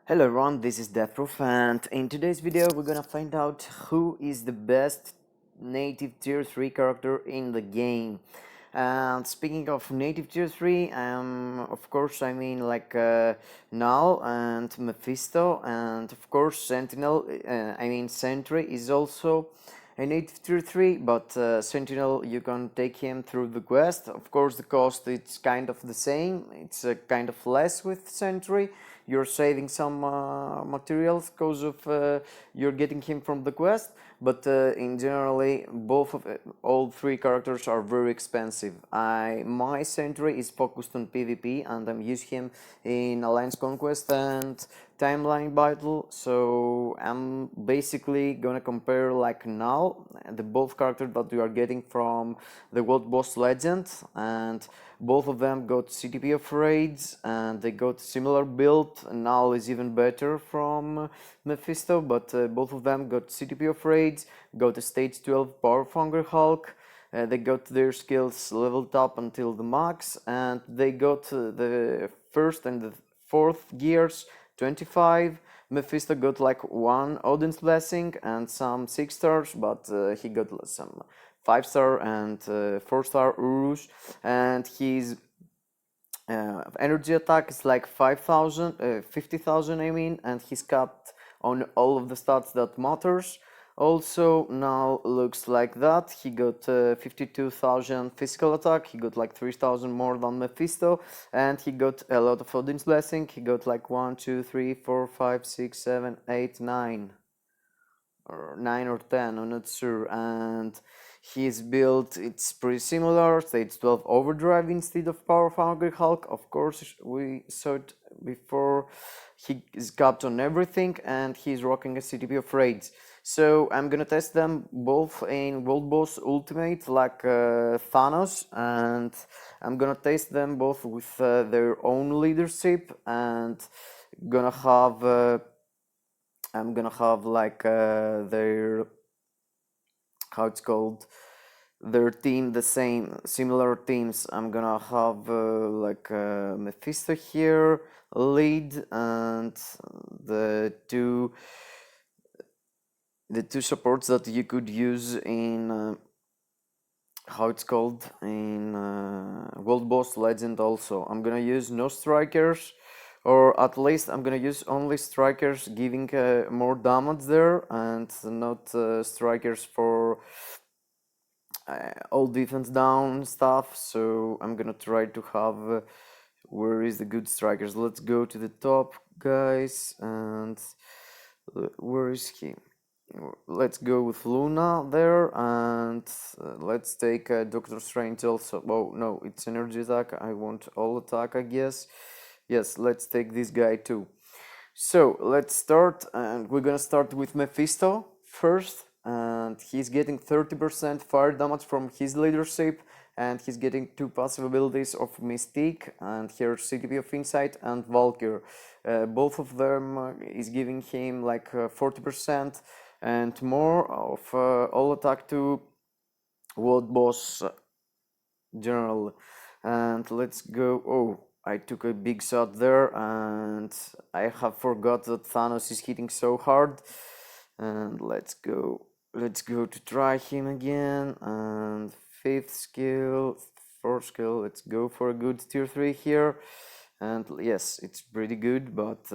Hello everyone, this is Deathproof, and in today's video we're gonna find out who is the best native tier 3 character in the game. And speaking of native tier 3, of course I mean like Knull and Mephisto, and of course Sentinel, Sentry is also a native tier 3, but Sentinel, you can take him through the quest. Of course the cost it's kind of the same, it's kind of less with Sentry. You're saving some materials because of you're getting him from the quest, but in generally all three characters are very expensive. My Sentry is focused on PvP and I'm using him in Alliance Conquest and Timeline Battle, so I'm basically gonna compare like now the both characters that we are getting from the World Boss Legend, and both of them got CTP of raids and they got similar build. Now is even better from Mephisto, but both of them got CTP of raids, got a stage 12 Power Hunger Hulk. They got their skills leveled up until the max, and they got the first and the fourth gears 25. Mephisto got like one Odin's Blessing and some 6 stars, but he got some 5-star and 4-star Urus, and his energy attack is like 50,000 I mean, and he's capped on all of the stats that matters. Also now looks like that he got 52,000 physical attack, he got like 3,000 more than Mephisto, and he got a lot of Odin's Blessing. He got like 1 2 3 4 5 6 7 8 9 or 9 or 10, I'm not sure. And his build, it's pretty similar, stage 12 overdrive instead of Power Hunger Hulk. Of course, we saw it before. He is capped on everything and he's rocking a CTP of raids. So I'm gonna test them both in World Boss Ultimate like Thanos, and I'm gonna test them both with their own leadership, and gonna have I'm gonna have like their, how it's called, their team, the same similar teams. I'm gonna have like Mephisto here lead, and the two supports that you could use in how it's called, in World Boss Legend. Also I'm gonna use no strikers, or at least I'm gonna use only strikers giving more damage there, and not strikers for all defense down stuff. So I'm gonna try to have where is the good strikers. Let's go to the top, guys, and where is he? Let's go with Luna there, and let's take Doctor Strange also. Oh no, it's energy attack. I want all attack, I guess. Yes, let's take this guy too. So let's start, and we're gonna start with Mephisto first, and he's getting 30% fire damage from his leadership, and he's getting 2 passive abilities of Mystique and here CTP of Insight and Valkyrie. Both of them is giving him like 40% and more of all attack to World Boss General. And let's go. Oh, I took a big shot there, and I have forgot that Thanos is hitting so hard. And let's go to try him again. And 5th skill, 4th skill, let's go for a good tier 3 here. And yes, it's pretty good, but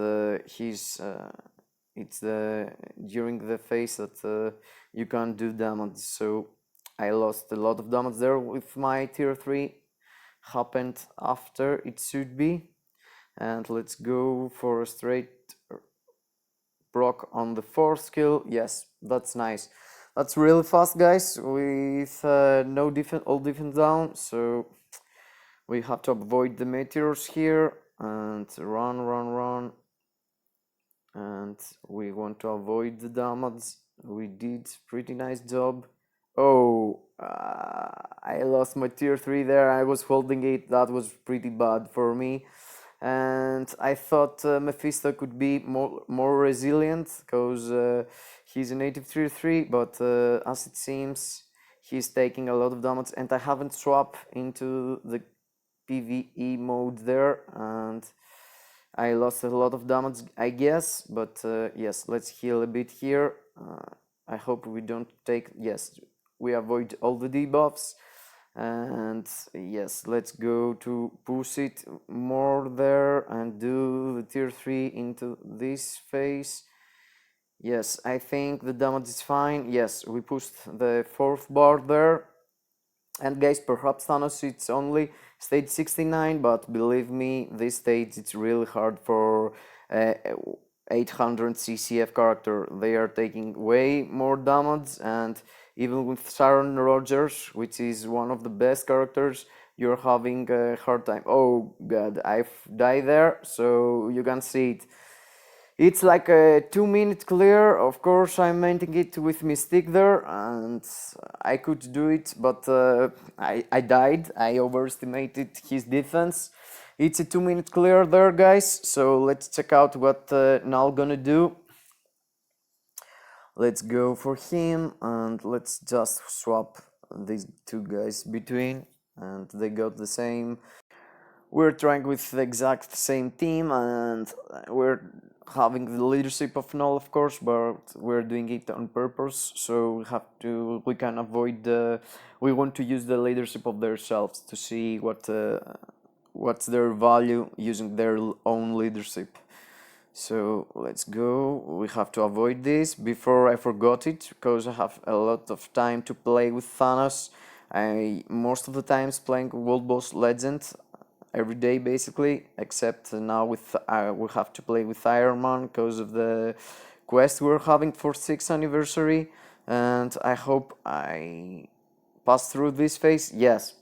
it's during the phase that you can't do damage, so I lost a lot of damage there with my tier 3. Happened after it should be. And let's go for a straight proc on the 4th skill. Yes, that's nice. That's really fast, guys, with no defense, all defense down, so we have to avoid the meteors here and run, and we want to avoid the damage. We did pretty nice job. Oh, I lost my tier 3 there. I was holding it. That was pretty bad for me. And I thought Mephisto could be more resilient because he's a native tier 3, but as it seems, he's taking a lot of damage, and I haven't swapped into the PvE mode there, and I lost a lot of damage, I guess, but yes, let's heal a bit here. I hope we don't take, yes, we avoid all the debuffs. And yes, let's go to push it more there and do the tier 3 into this phase. Yes, I think the damage is fine. Yes, we pushed the 4th bar there. And guys, perhaps Thanos it's only stage 69, but believe me, this stage it's really hard for 800 CCF character. They are taking way more damage, and even with Sharon Rogers, which is one of the best characters, you're having a hard time. Oh god, I've died there, so you can see it. It's like a 2-minute clear. Of course, I'm maintaining it with mystique there, and I could do it, but I died. I overestimated his defense. It's a 2-minute clear there, guys. So let's check out what Knull gonna do. Let's go for him, and let's just swap these two guys between, and they got the same. We're trying with the exact same team, and we're having the leadership of Knull, of course, but we're doing it on purpose, so we can avoid we want to use the leadership of themselves to see what's their value using their own leadership. So let's go. We have to avoid this before I forgot it, because I have a lot of time to play with Thanos. I most of the times playing World Boss Legend every day basically, except now with we have to play with Iron Man because of the quest we're having for 6th anniversary, and I hope I pass through this phase. Yes,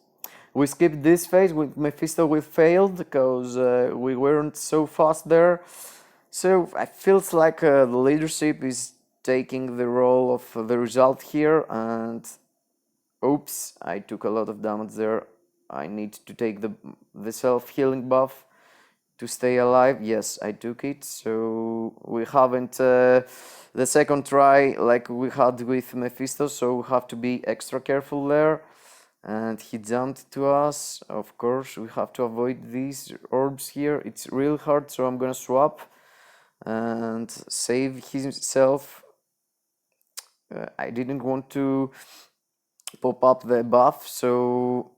we skipped this phase with Mephisto. We failed because we weren't so fast there. So it feels like the leadership is taking the role of the result here, and oops, I took a lot of damage there. I need to take the self-healing buff to stay alive. Yes, I took it, so we haven't the second try like we had with Mephisto, so we have to be extra careful there. And he jumped to us. Of course, we have to avoid these orbs here. It's real hard, so I'm gonna swap and save himself. I didn't want to pop up the buff, so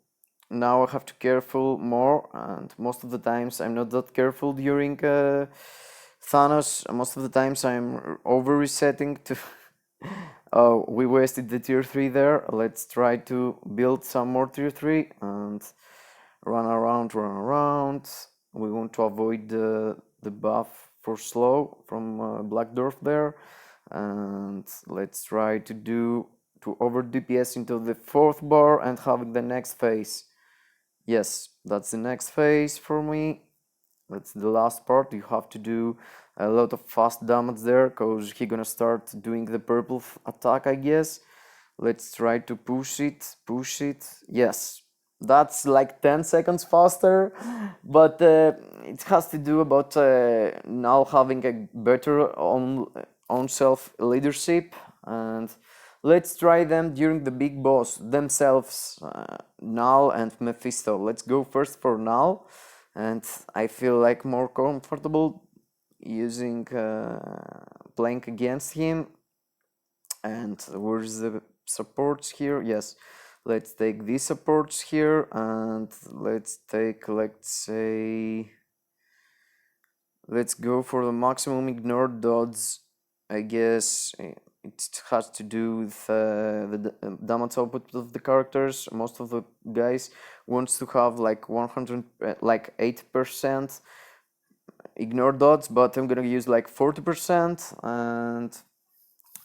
now I have to careful more, and most of the times I'm not that careful during Thanos. Most of the times I'm over resetting to oh, we wasted the tier 3 there. Let's try to build some more tier 3 and run around. We want to avoid the buff for slow from Black Dwarf there, and let's try to over DPS into the 4th bar and having the next phase. Yes, that's the next phase for me. That's the last part. You have to do a lot of fast damage there, because he's gonna start doing the purple attack, I guess. Let's try to push it. Yes, that's like 10 seconds faster, but it has to do about now having a better own self leadership. And let's try them during the big boss themselves, Knull and Mephisto. Let's go first for Knull, and I feel like more comfortable using playing against him. And where's the supports here? Yes, let's take these supports here, and let's take, let's say, let's go for the maximum ignored dodge. I guess it has to do with the damage output of the characters. Most of the guys wants to have like 100, like 8% ignore dodge, but I'm gonna use like 40%, and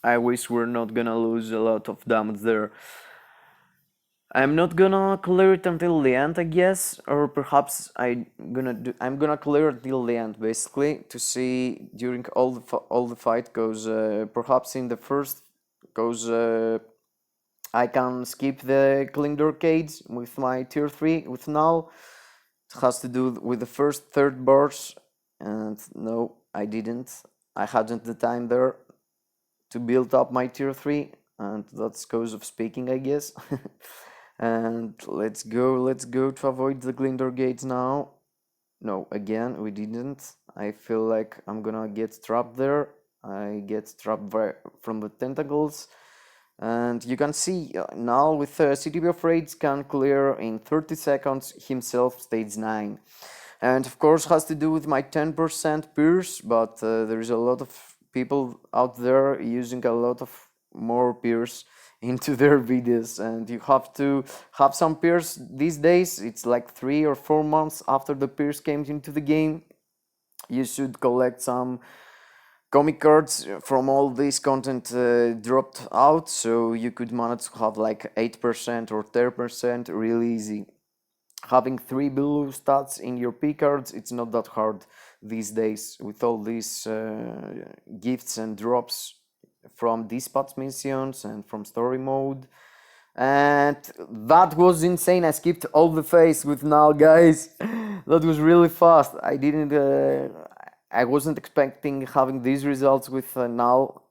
I wish we're not gonna lose a lot of damage there. I'm not gonna clear it until the end, I guess, or perhaps I'm gonna clear it till the end, basically, to see during all the fight, cause perhaps in the first, cause I can skip the Klingdor Arcades with my tier 3 with Knull. It has to do with the first 3rd bars, and no, I didn't. I hadn't the time there to build up my tier 3, and that's cause of speaking, I guess. And let's go to avoid the Glindor gates now. No, again, we didn't. I feel like I'm gonna get trapped there. I get trapped from the tentacles. And you can see now with CTB of Raids can clear in 30 seconds himself stage 9. And of course has to do with my 10% pierce, but there is a lot of people out there using a lot of more pierce into their videos, and you have to have some pierce these days. It's like 3 or 4 months after the pierce came into the game. You should collect some comic cards from all this content dropped out, so you could manage to have like 8% or 10% really easy. Having 3 blue stats in your P cards, it's not that hard these days with all these gifts and drops from dispatch missions and from story mode. And that was insane. I skipped all the phase with Knull, guys. That was really fast. I wasn't expecting having these results with Knull.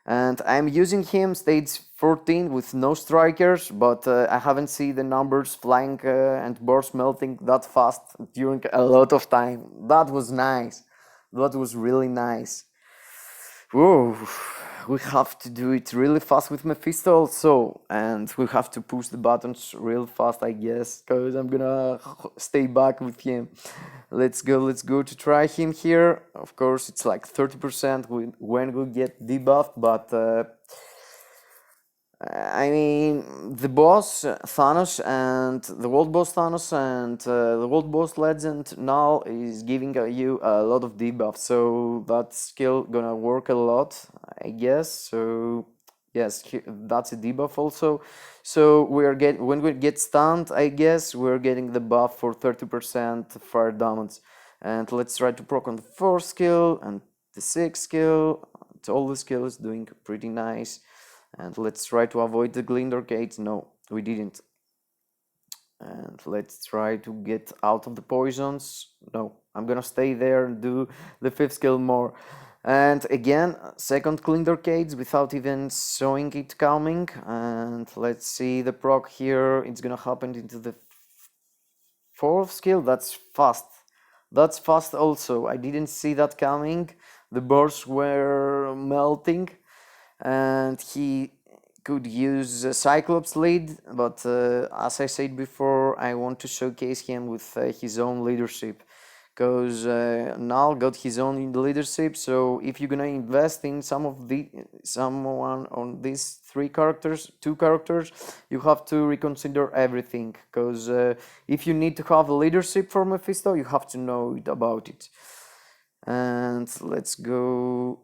And I'm using him stage 14 with no strikers, but I haven't seen the numbers flying and burst melting that fast during a lot of time. That was nice. That was really nice. Whoa, we have to do it really fast with Mephisto also, and we have to push the buttons real fast, I guess, because I'm gonna stay back with him. Let's go to try him here. Of course, it's like 30% when we get debuffed, but I mean, the boss Thanos and the world boss Thanos and the world boss legend Knull is giving you a lot of debuff, so that skill gonna work a lot, I guess. So yes, that's a debuff also. So when we get stunned, I guess we're getting the buff for 30% fire damage. And let's try to proc on the 4th skill and the 6th skill. All the skills doing pretty nice. And let's try to avoid the Glinder Gate. No, we didn't. And let's try to get out of the poisons. No, I'm gonna stay there and do the 5th skill more. And again, 2nd Glinder Gates without even showing it coming. And let's see the proc here. It's gonna happen into the 4th skill. That's fast. That's fast also. I didn't see that coming. The bursts were melting. And he could use Cyclops lead, but as I said before, I want to showcase him with his own leadership, because Knull got his own leadership. So if you're gonna invest in someone on these 2 characters, you have to reconsider everything, because if you need to have a leadership for Mephisto, you have to know about it. And let's go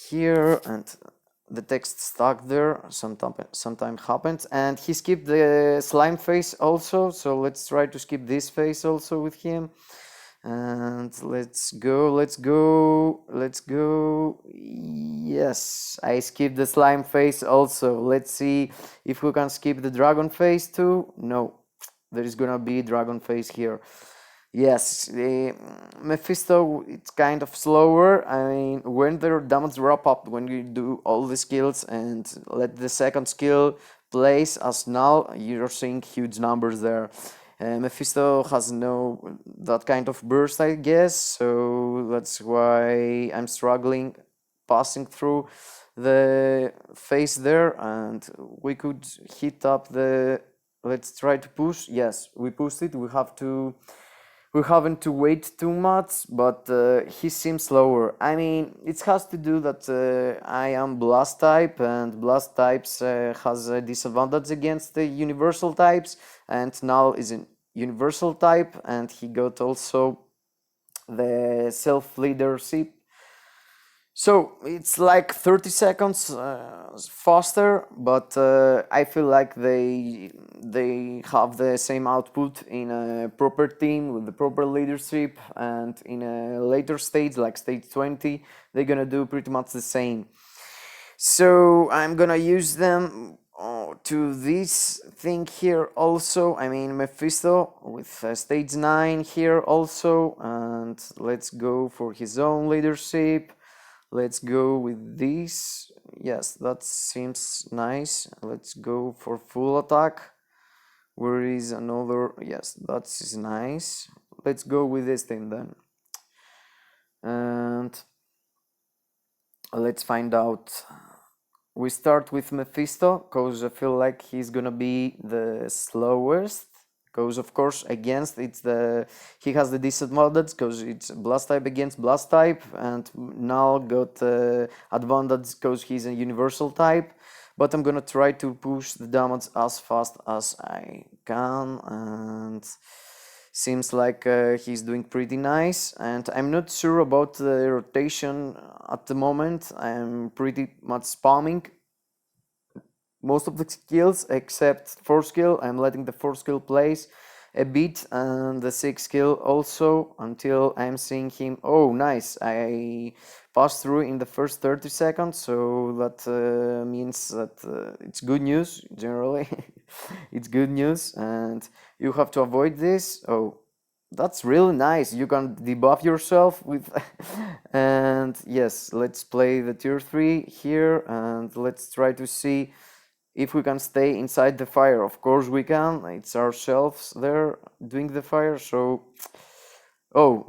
here, and the text stuck there. Sometime happens, and he skipped the slime phase also, so let's try to skip this phase also with him. And let's go. Yes, I skipped the slime phase also. Let's see if we can skip the dragon phase too. No, there is gonna be dragon phase here. Yes, the Mephisto, it's kind of slower. I mean, when the damage wrap up, when you do all the skills and let the 2nd skill place as Knull, you're seeing huge numbers there. Mephisto has no that kind of burst, I guess, so that's why I'm struggling passing through the phase there, and we could hit up the... Let's try to push. Yes, we pushed it. We haven't to wait too much, but he seems slower. I mean, it has to do that I am Blast type, and Blast types has a disadvantage against the universal types, and Knull is a universal type, and he got also the self-leadership. So it's like 30 seconds faster, but I feel like they have the same output in a proper team with the proper leadership, and in a later stage, like stage 20, they're gonna do pretty much the same. So I'm gonna use them to this thing here also. I mean, Mephisto with stage 9 here also, and let's go for his own leadership. Let's go with this. Yes, that seems nice. Let's go for full attack. Where is another? Yes, that is nice. Let's go with this thing then. And let's find out. We start with Mephisto, because I feel like he's gonna be the slowest. Because of course against he has the disadvantage because it's blast type against blast type, and Knull got advantage because he's a universal type. But I'm gonna try to push the damage as fast as I can, and seems like he's doing pretty nice. And I'm not sure about the rotation at the moment. I'm pretty much spamming most of the skills except 4 skill. I'm letting the 4 skill place a bit, and the 6 skill also, until I'm seeing him. Oh, nice, I passed through in the first 30 seconds, so that means that it's good news generally. It's good news, and you have to avoid this. Oh, that's really nice. You can debuff yourself with and yes, let's play the tier 3 here, and let's try to see if we can stay inside the fire. Of course we can, it's ourselves there doing the fire. So oh,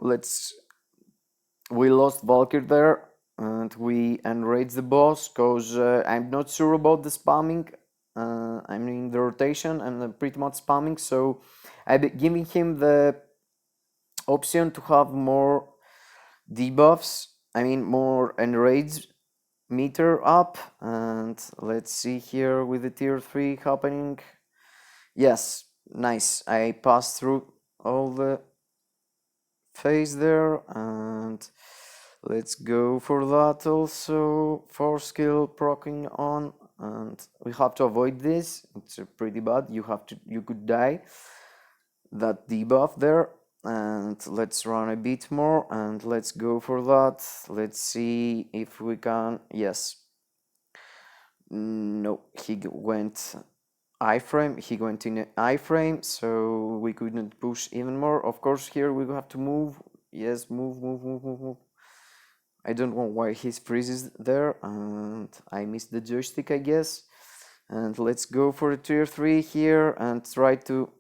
we lost Valkyrie there, and we enraged the boss because I'm not sure about the spamming. I mean the rotation, and I'm pretty much spamming, so I'm giving him the option to have more debuffs, I mean more enraged meter up. And let's see here with the tier 3 happening. Yes, nice, I passed through all the phase there, and let's go for that also. 4 skill proccing on, and we have to avoid this. It's pretty bad, you could die that debuff there. And let's run a bit more, and let's go for that. Let's see if we can. Yes, no, he went iframe, he went in iframe, so we couldn't push even more. Of course here we have to move. Yes, move. I don't know why he freezes there, and I missed the joystick, I guess. And let's go for a tier 3 here and try to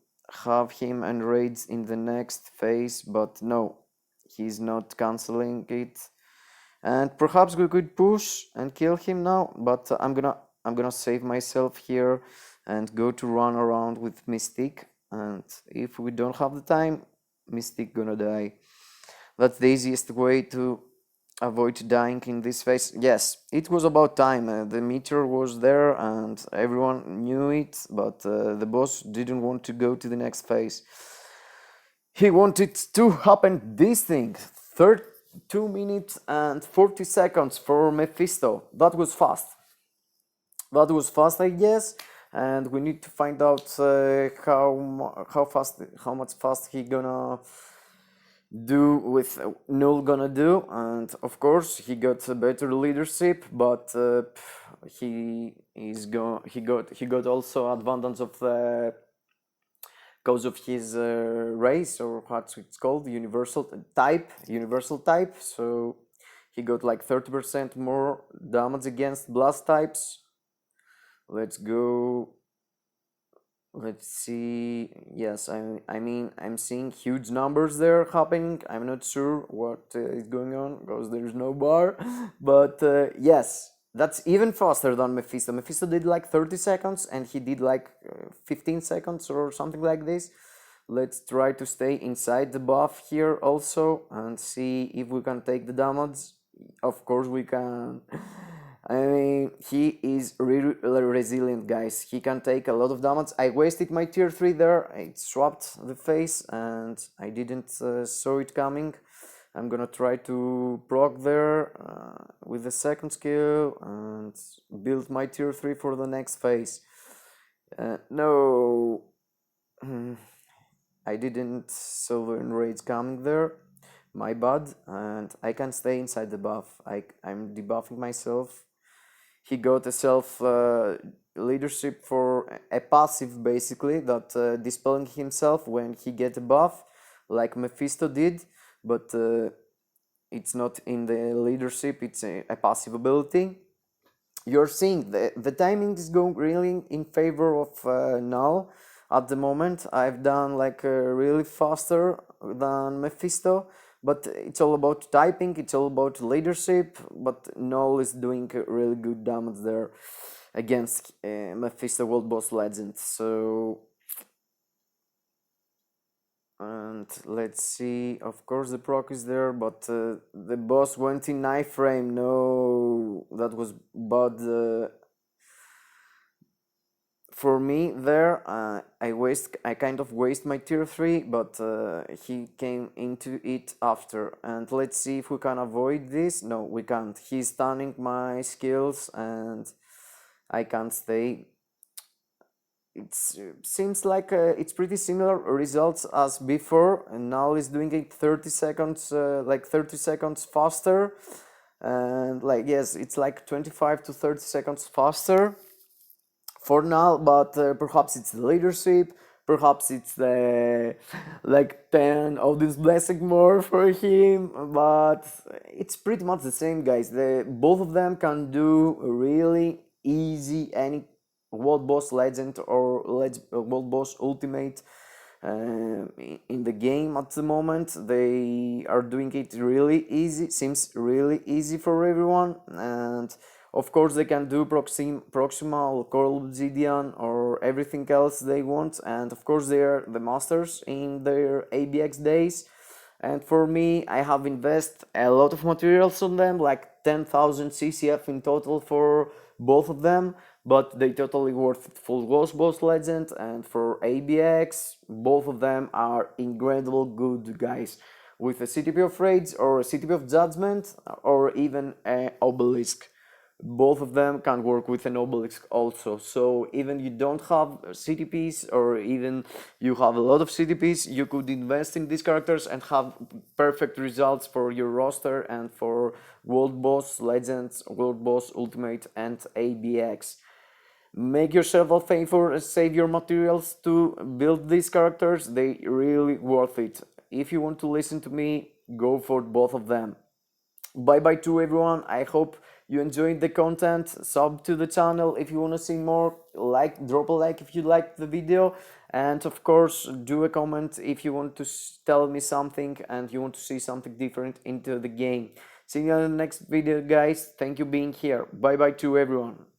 have him enraged in the next phase, but no, he's not canceling it. And perhaps we could push and kill him now, but I'm gonna save myself here and go to run around with Mystique. And if we don't have the time, Mystique gonna die. That's the easiest way to avoid dying in this phase. Yes, it was about time. The meteor was there and everyone knew it, but the boss didn't want to go to the next phase. He wanted to happen this thing. 2 minutes and 40 seconds for Mephisto. That was fast. That was fast, I guess. And we need to find out how much fast he gonna do with Knull gonna do. And of course he got a better leadership, but he got also advantage of the because of his race, or what it's called, universal type. So he got like 30% more damage against blast types. Let's go. Let's see. Yes, I mean I'm seeing huge numbers there happening. I'm not sure what is going on because there's no bar, but yes, that's even faster than Mephisto. Mephisto did like 30 seconds and he did like 15 seconds or something like this. Let's try to stay inside the buff here also and see if we can take the damage. Of course we can. I mean, he is really resilient, guys. He can take a lot of damage. I wasted my tier 3 there. I swapped the face and I didn't saw it coming. I'm gonna try to proc there with the second skill and build my tier 3 for the next phase. No, I didn't saw the enrage coming there. My bad, and I can stay inside the buff. I'm debuffing myself. He got a self leadership for a passive, basically, that dispelling himself when he get a buff, like Mephisto did, but it's not in the leadership, it's a passive ability. You're seeing the timing is going really in favor of Knull at the moment. I've done like really faster than Mephisto, but it's all about typing, it's all about leadership. But Knull is doing a really good damage there against Mephisto World Boss Legend. So, and let's see, of course the proc is there, but the boss went in knife frame. No, that was bad for me there. I kind of waste my tier 3, but he came into it after. And let's see if we can avoid this. No, we can't. He's stunning my skills and I can't stay. It seems like it's pretty similar results as before, and now he's doing it 30 seconds, like 30 seconds faster. And like, yes, it's like 25 to 30 seconds faster for now, but perhaps it's the leadership, perhaps it's the like 10 audience blessing more for him, but it's pretty much the same, guys. Both of them can do really easy any world boss legend or world boss ultimate in the game at the moment. They are doing it really easy, seems really easy for everyone. And of course they can do proximal, core obsidian, or everything else they want, and of course they are the masters in their ABX days. And for me, I have invested a lot of materials on them, like 10,000 CCF in total for both of them, but they totally worth it. For Ghost Boss Legend and for ABX, both of them are incredible good, guys. With a CTP of Raids or a CTP of Judgment or even an Obelisk, both of them can work with an obelisk also. So even you don't have CTPs, or even you have a lot of CTPs, you could invest in these characters and have perfect results for your roster and for World Boss Legends, World Boss Ultimate, and ABX. Make yourself a favor and save your materials to build these characters. They really worth it. If you want to listen to me, go for both of them. Bye bye to everyone. I hope you enjoyed the content. Sub to the channel if you want to see more. Drop a like if you liked the video, and of course do a comment if you want to tell me something and you want to see something different into the game. See you in the next video, guys. Thank you being here. Bye bye to everyone.